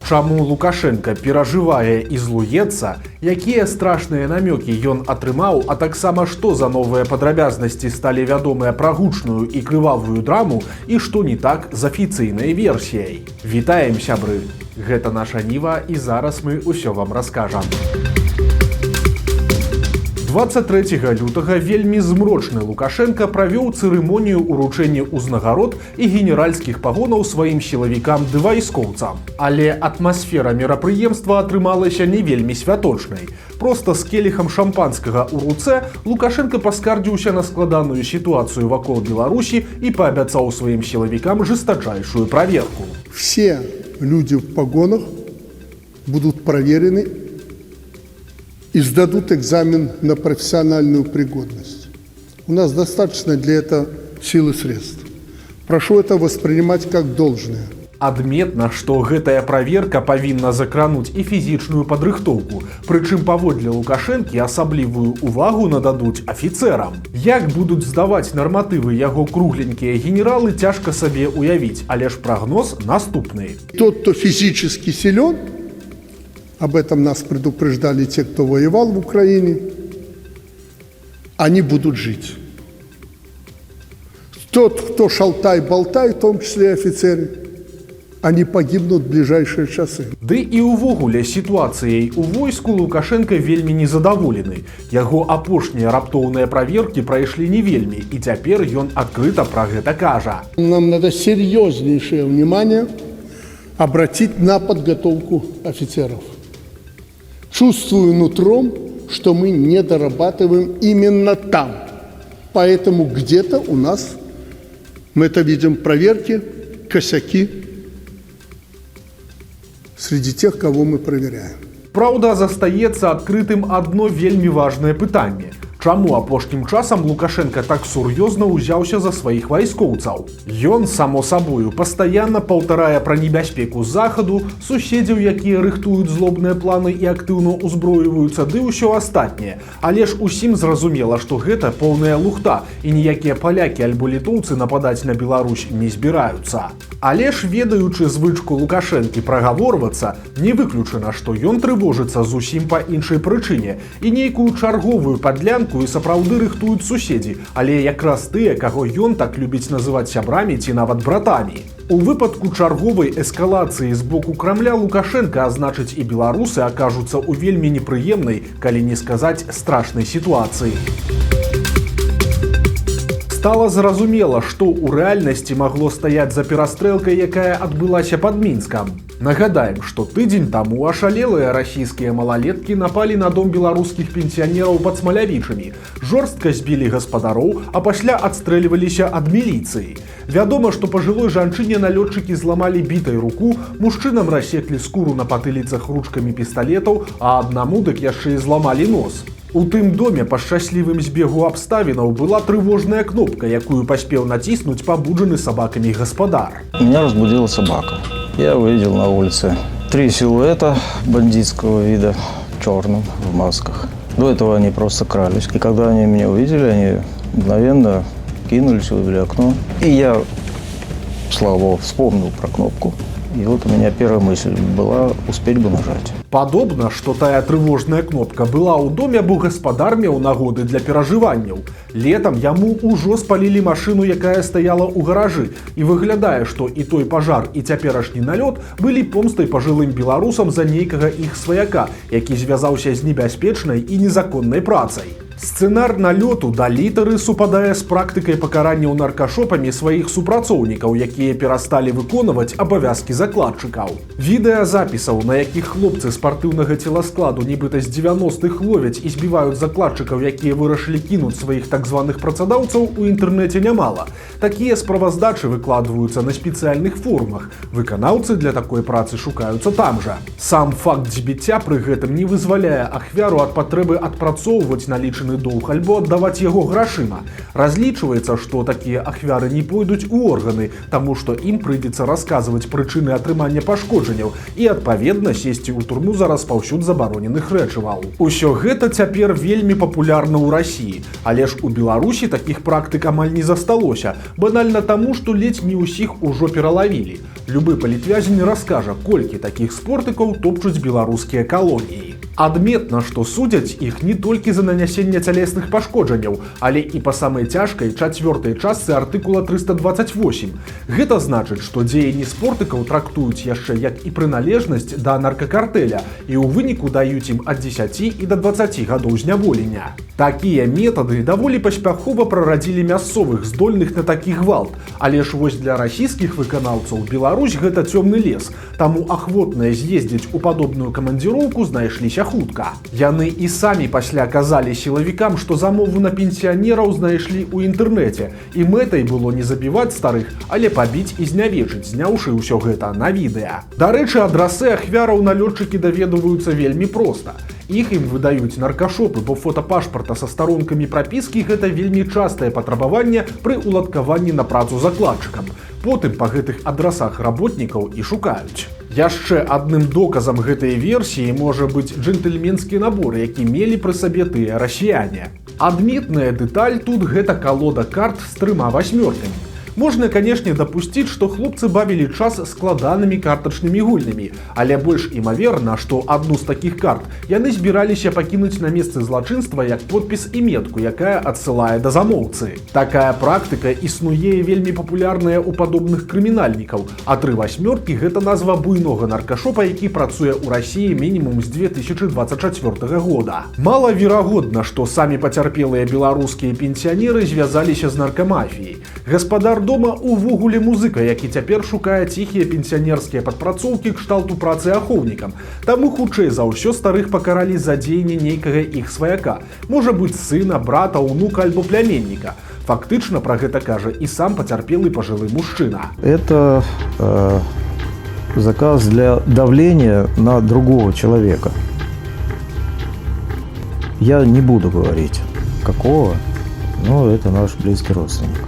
Чаму Лукашенко перажывае і злуецца, якія страшныя намёкі ён атрымаў, а таксама што за новыя падрабязнасці сталі вядомыя пра гучную і крывавую драму і што не так з афіцыйнай версіяй. Вітаем, сябры! Гэта наша Ніва і зараз мы ўсё вам раскажам. 23 лютага вельмі змрочны Лукашенко правёў цырымонію ўручэння ўзнагарод і генеральскіх пагонаў сваім сілавікам ды вайскоўцам. Але атмасфера мерапрыемства атрымалася не вельмі святочнай. Проста з келіхам шампанскага ў руцэ Лукашенко паскардзіўся на складаную сітуацыю вакол Беларусі і паабяцаў сваім сілавікам жестачайшую праверку. Все люди в погонах будут проверены и сдадут экзамен на профессиональную пригодность. У нас достаточно для этого сил и средств. Прошу это воспринимать как должное. Адметна, што гэтая праверка павінна закрануць і фізічную падрыхтоўку, прычым паводле Лукашэнкі асаблівую увагу нададуць афіцэрам. Як будуць здаваць нарматывы яго кругленькія генералы, цяжка сабе уявіць, але ж прагноз наступны. Тот, кто физически силен, об этом нас предупреждали те, кто воевал в Украине, они будут жить. Тот, кто шалтай-болтай, в том числе и офицеры, они погибнут в ближайшие часы. Ды і ўвогуле сітуацыяй у войску Лукашенко вельмі незадаволены. Яго апошнія раптоўныя праверкі прайшлі не вельмі, і цяпер ён адкрыта пра гэта кажа. Нам надо серьезнейшее внимание обратить на подготовку офицеров. Чувствую нутром, что мы не дорабатываем именно там. Поэтому где-то у нас, мы это видим, проверки, косяки среди тех, кого мы проверяем. Праўда, застаецца адкрытым адно вельмі важнае пытанне. Чаму апошнім часам Лукашенко так сур'ёзна ўзяўся за сваіх вайскоўцаў? Ён, само сабою, пастаянна паўтарае пра небяспеку захаду, суседзяў, якія рыхтуюць злобныя планы і актыўна ўзброіваюцца, ды ўсё астатняе. Але ж усім зразумела, што гэта поўная лухта, і ніякія палякі альбо літоўцы нападаць на Беларусь не збіраюцца. Але ж, ведаючы звычку Лукашэнкі прагаворвацца, не выключана, што ён трывожыцца зусім па іншай прычыне, і нейкую чарговую падлянку і сапраўды рыхтуюць суседзі, але якраз тыя, каго ён так любіць называць сябрамі ці нават братамі. У выпадку чарговай эскалацыі з боку Крамля Лукашенко, а значыць і беларусы, акажуцца ў вельмі непрыемнай, калі не сказаць страшнай сітуацыі. Стала зразумела, што ў рэальнасці магло стаяць за перастрэлкай, якая адбылася пад Мінскам. Нагадаем, што тыдзень таму ашалелыя расійскія малалеткі напалі на дом беларускіх пенсіянераў пад Смалявічамі, жорстка збілі гаспадароў, а пасля адстрэльваліся ад міліцыі. Вядома, што пажылой жанчыне налётчыкі зламалі бітай руку, мужчынам рассеклі скуру на патыліцах ручкамі пісталетаў, а аднаму дык яшчэ і зламалі нос. У тым доме па шчаслівым збегу абставінаў была трывожная кнопка, якую паспеў націснуць пабуджаны сабакамі гаспадар. Меня разбудила собака. Я увидел на улице 3 силуэта бандитского вида, черным, в масках. До этого они просто крались. И когда они меня увидели, они мгновенно кинулись, выбили окно. И я, слава богу, вспомнил про кнопку. И вот у меня первая мысль была успеть бы нажать. Падобна, што тая трывожная кнопка была ў доме, бо гаспадар меў нагоды для перажыванняў. Летам яму ўжо спалілі машыну, якая стаяла ў гаражы. І выглядае, што і той пажар, і цяперашні налёт былі помстай пажылым беларусам за нейкага іх сваяка, які звязаўся з небяспечнай і незаконнай працай. Сцэнар налёту да літары супадае з практыкай пакаранняў наркашопамі сваіх супрацоўнікаў, якія перасталі выконваць абавязкі закладчыкаў. Відэазапісаў, на якіх хлопцы спартыўнага целаскладу нібыта з 90-х ловяць і збіваюць закладчыкаў, якія вырашылі кінуць сваіх так званых працадаўцаў, у інтэрнэце нямала. Такія справаздачы выкладваюцца на спецыяльных форумах. Выканаўцы для такой працы шукаюцца там жа. Сам факт збіцця пры гэтым не вызваляе ахвяру ад патрэбы адпрацоўваць налічаны доўг альбо аддаваць яго грашыма. Разлічваецца, што такія ахвяры не пойдуць у органы, таму што ім прыйдзецца расказваць прычыны атрымання пашкоджанняў і, адпаведна, сесці ў турму за распаўсюд забароненых рэчываў. Усё гэта цяпер вельмі папулярна ў Расіі, але ж у Беларусі такіх практык амаль не засталося, банальна таму, што ледзь не ўсіх ужо пералавілі. Любы палітвязень раскажа, колькі такіх спортыкаў топчуць беларускія калоніі. Адметна, што судзяць іх не толькі за нанясенне цялесных пашкоджанняў, але і па самай цяжкай 4-й частцы артыкула 328. Гэта значыць, што дзеянні спортыкаў трактуюць яшчэ як і прыналежнасць да наркакартэля і ў выніку даюць ім ад 10 і да 20 гадоў зняволення. Такія метады даволі паспяхова прарадзілі мясцовых, здольных на такі гвалт, але ж вось для расійскіх выканаўцаў Беларусь гэта цёмны лес, таму ахвотныя з'ездзіць у падобную камандзіроўку знайшліся хутка. Яны і самі пасля казалі сілавікам, што замову на пенсіянераў знайшлі ў інтэрнэце, і мэтай было не забіваць старых, але пабіць і знявечыць, зняўшы ўсё гэта на відэа. Дарэчы, адрасы ахвяраў налётчыкі даведваюцца вельмі проста. Іх ім выдаюць наркашопы, бо фотапашпарта са старонкамі прапіскі гэта вельмі частае патрабаванне пры уладкаванні на працу закладчыкам. Потым па гэтых адрасах работнікаў і шукаюць. Яшчэ адным доказам гэтай версіі можа быць джентльменскі набор, які мелі пры сабе тыя расіяне. Адметная дэталь тут гэта калода карт з 3 восьмёркамі. Можна, канешне, дапусціць, што хлопцы бавілі час складанымі картачнымі гульнямі, але больш імаверна, што адну з такіх карт яны збіраліся пакінуць на месцы злачынства як подпіс і метку, якая адсылае да замоўцы. Такая практыка існуе вельмі папулярная ў падобных крымінальнікаў, а 3 восьмёркі гэта назва буйнога наркашопа, які працуе ў Расіі мінімум з 2024 года. Малаверагодна, што самі пацярпелыя беларускія пенсіянеры звязаліся з наркамафіяй. Гаспадар дома увогуле музыка, які цяпер шукае ціхія пенсіянерскія падпрацоўкі кшталту працы ахоўнікам. Таму хутчэй за ўсё старых пакаралі за дзеянне нейкага іх сваяка. Можа быць сына, брата, унука альбо пляменніка. Фактычна пра гэта кажа і сам пацярпелы пажылы мужчына. Это заказ для давления на другого человека. Я не буду говорить, какого, но это наш близкий родственник.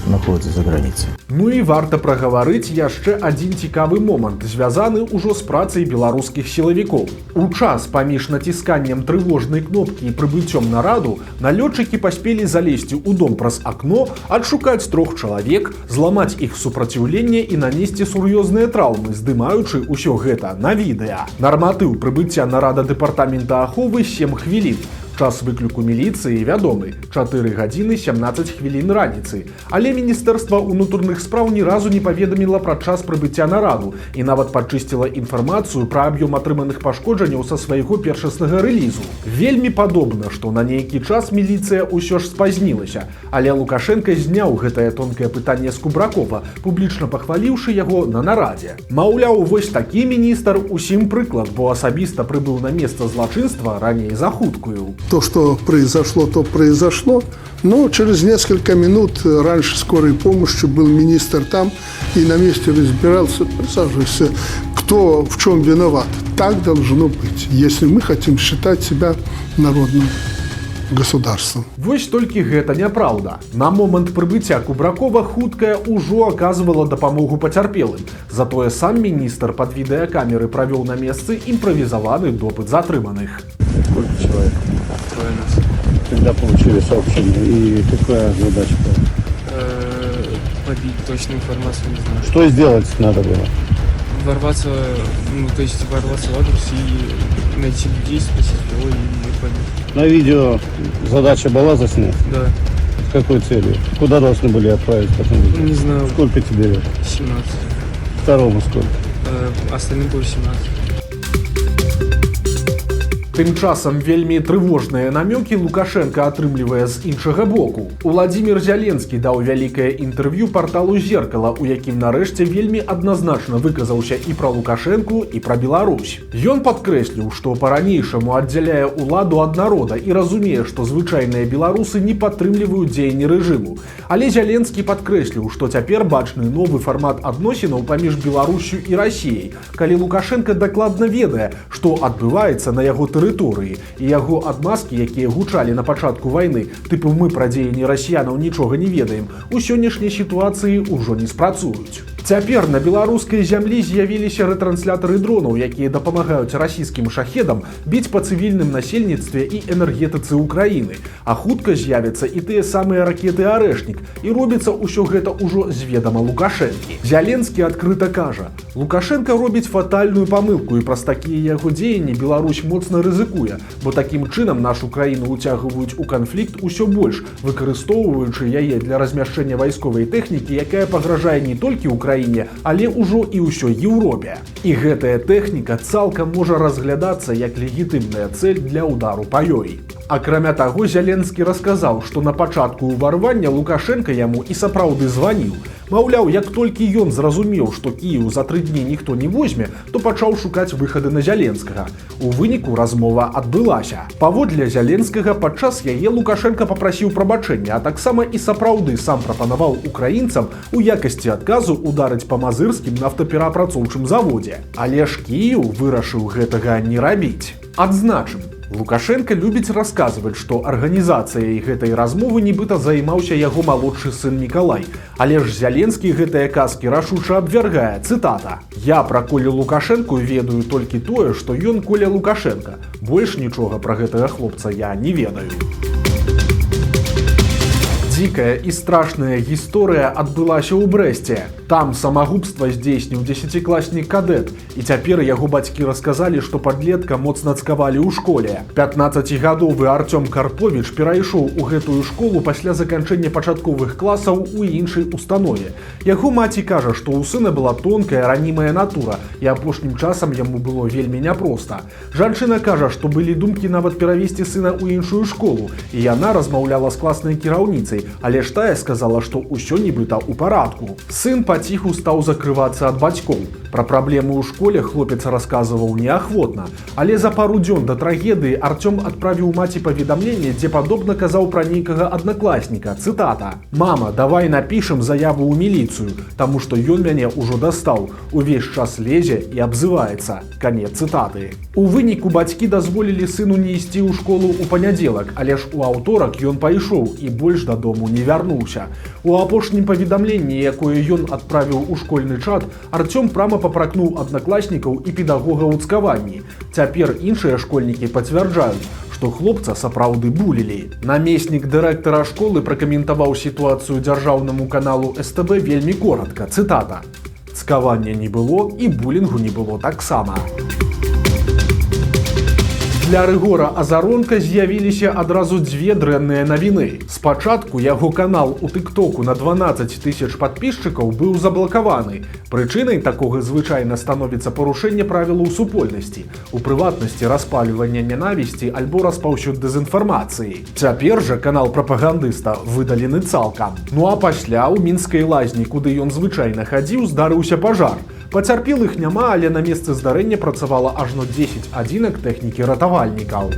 Находится за границей. Ну і варта прагаварыць яшчэ адзін цікавы момант, звязаны ўжо з працай беларускіх сілавікоў. У час паміж націсканнем трывожнай кнопкі і прыбыццём на раду налётчыкі паспелі залезці ў дом праз акно, адшукаць 3 чалавек, зламаць іх супраціўленне і нанесці сур'ёзныя траўмы, здымаючы ўсё гэта на відэа. Нарматыў прыбыцця нарада дэпартамента аховы 7 хвілін. Час выкліку міліцыі вядомы – 4 гадзіны 17 хвілін раніцы. Але Міністэрства ўнутраных спраў ні разу не паведаміла пра час прыбыцця нараду і нават падчысціла інфармацыю пра аб'ём атрыманых пашкоджанняў са свайго першаснага рэлізу. Вельмі падобна, што на нейкі час міліцыя ўсё ж спазнілася, але Лукашенка зняў гэтае тонкае пытанне з Кубракова, публічна пахваліўшы яго на нарадзе. Маўляў, вось такі міністр усім прыклад, бо асабіста прыбыў на месца злачынства раней за хуткую. То, что произошло, то произошло. Но через несколько минут раньше скорой помощи был министр там и на месте разбирался, присаживался, кто в чем виноват. Так должно быть, если мы хотим считать себя народным государством. Вось толькі гэта няпраўда. На момант прыбыцця Кубракова хуткая ўжо аказвала дапамогу пацярпелым. Затое сам міністр пад відэакамеры правёў на месцы імправізаваны допыт затрыманых. Сколько человек? Трое нас. Когда получили сообщение и какая задача была? Побить точную информацию, не знаю. Что сделать надо было? Ворваться в адрес и найти людей, спросить его и побить. На видео задача была заснять? Да. С какой целью? Куда должны были отправить потом? Не знаю. Сколько тебе лет? 17. Второму сколько? Остальным по 18. Тым часам вельмі трывожныя намёкі Лукашенка атрымлівае з іншага боку. Уладзімір Зяленскі даў вялікае інтэрв'ю парталу «Зеркала», у якім нарэшце вельмі адназначна выказаўся і пра Лукашэнку, і пра Беларусь. Ён падкрэсліў, што па-ранейшаму аддзяляе ўладу ад народа і разумее, што звычайныя беларусы не падтрымліваюць дзеянні рэжыму. Але Зяленскі падкрэсліў, што цяпер бачны новы фармат адносінаў паміж Беларусю і Расіяй, калі Лукашенка дакладна ведае, што адбываецца на яго тэрыторыі, і яго адмазкі, якія гучалі на пачатку вайны, тыпу «мы пра дзеянні расіянаў нічога не ведаем», у сённяшняй сітуацыі ўжо не спрацуюць. Цяпер на беларускай зямлі з'явіліся рэтрансляторы дронаў, якія дапамагаюць расійскім шахедам біць па цывільным насельніцтве і энергетыцы Украіны. А хутка з'явяцца і тыя самыя ракеты «Арэшнік», і робіцца ўсё гэта ўжо з ведама Лукашэнкі. Зяленскі адкрыта кажа: Лукашенко робіць фатальную памылку, і праз такія яго дзеянні Беларусь моцна рызыкуе, бо такім чынам нашу краіну ўцягваюць у канфлікт усё больш, выкарыстоўваючы яе для размяшчэння вайсковай тэхнікі, якая пагражае не толькі Украіне, але ўжо і ўсёй Еўропе. І гэтая тэхніка цалкам можа разглядацца як легітымная цэль для ўдару па ёй. Акрамя таго, Зяленскі расказаў, што на пачатку ўварвання Лукашенко яму і сапраўды званіў. Маўляў, як толькі ён зразумеў, што Кіеў за 3 дні ніхто не возьме, то пачаў шукаць выхады на Зяленскага. У выніку размова адбылася. Паводле Зяленскага, падчас яе Лукашенко папрасіў прабачэння, а таксама і сапраўды сам прапанаваў украінцам у якасці адказу ударыць па мазырскім нафтаперапрацоўчым заводзе. Але ж Кіеў вырашыў гэтага не рабіць. Адзначым, Лукашенко любіць расказваць, што арганізацыяй гэтай размовы нібыта займаўся яго малодшы сын Мікалай. Але ж Зяленскі гэтыя казкі рашуча абвяргае, цытата: «Я пра Колю Лукашэнку ведаю толькі тое, што ён Коля Лукашенко. Больш нічога пра гэтага хлопца я не ведаю». Дзікая і страшная гісторыя адбылася ў Брэсце. Там самагубства здзейсніў 10-класнік кадэт, і цяпер яго бацькі расказалі, што падлетка моцна цкавалі ў школе. 15-гадовы Артём Карповіч перайшоў у гэтую школу пасля заканчэння пачатковых класаў у іншай установе. Яго маці кажа, што ў сына была тонкая, ранімая натура, і апошнім часам яму было вельмі няпроста. Жанчына кажа, што былі думкі нават перавесці сына ў іншую школу, і яна размаўляла з класнай кіраўніцай, але ж тая сказала, што ўсё нібыта ў парадку. Сын паціху стаў закрывацца ад бацькоў. Пра праблемы ў школе хлопец расказваў неахвотна, але за пару дзён да трагедыі Артём адправіў маці паведамленне, дзе падобна казаў пра нейкага аднакласніка, цытата: «Мама, давай напішам заяву ў міліцыю, таму што ён мяне ўжо дастаў, увесь час лезе і абзываецца». Канец цытаты. У выніку бацькі дазволілі сыну не ісці ў школу ў панядзелак, але ж у аўторак ён пайшоў і больш дадому не вярнуўся. У апошнім паведамленні, якое ён адправіў у школьны чат, Артём прама папракнуў аднакласнікаў і педагога ў цкаванні. Цяпер іншыя школьнікі пацвярджаюць, што хлопца сапраўды булілі. Намеснік дырэктара школы пракаментаваў сітуацыю дзяржаўнаму каналу СТБ вельмі коротка, цытата: «Цкавання не было і булінгу не было таксама». Для Рыгора Азаронка з'явіліся адразу дзве дрэнныя навіны. Спачатку яго канал у тыктоку на 12 000 падпісчыкаў быў заблакаваны. Прычынай такога звычайна становіцца парушэнне правілаў супольнасці, у прыватнасці распалювання нянавісці альбо распаўсюд дэзінфармацыі. Цяпер жа канал прапагандыста выдалены цалкам. Ну а пасля ў мінскай лазні, куды ён звычайна хадзіў, здарыўся пажар. Пацярпелых няма, але на месцы здарэння працавала ажно 10 адзінак тэхнікі ратавальнікаў.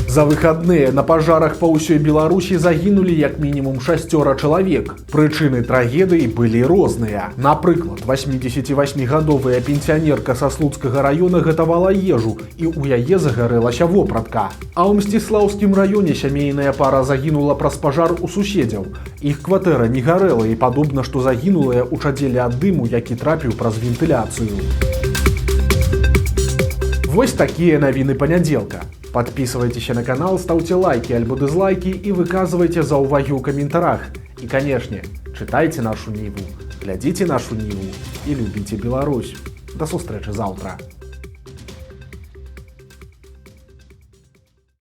За выхадныя на пажарах па ўсёй Беларусі загінулі як мінімум 6 чалавек. Прычыны трагедыі былі розныя. Напрыклад, 88-гадовая пенсіянерка са Слуцкага раёна гатавала ежу, і ў яе загарэлася вопратка. А ў Мсціслаўскім раёне сямейная пара загінула праз пажар у суседзяў. Іх кватэра не гарэла, і падобна, што загінулая ў чадзеле ад дыму, які трапіў праз вентыляцыю. Вось такія навіны панядзелка. Подписывайтесь на канал, ставьте лайки альбо дизлайки и выказывайте заўвагі ў каментарах. И, конечно, читайте нашу Ниву, глядите нашу Ниву и любите Беларусь. До сустрэчы заўтра.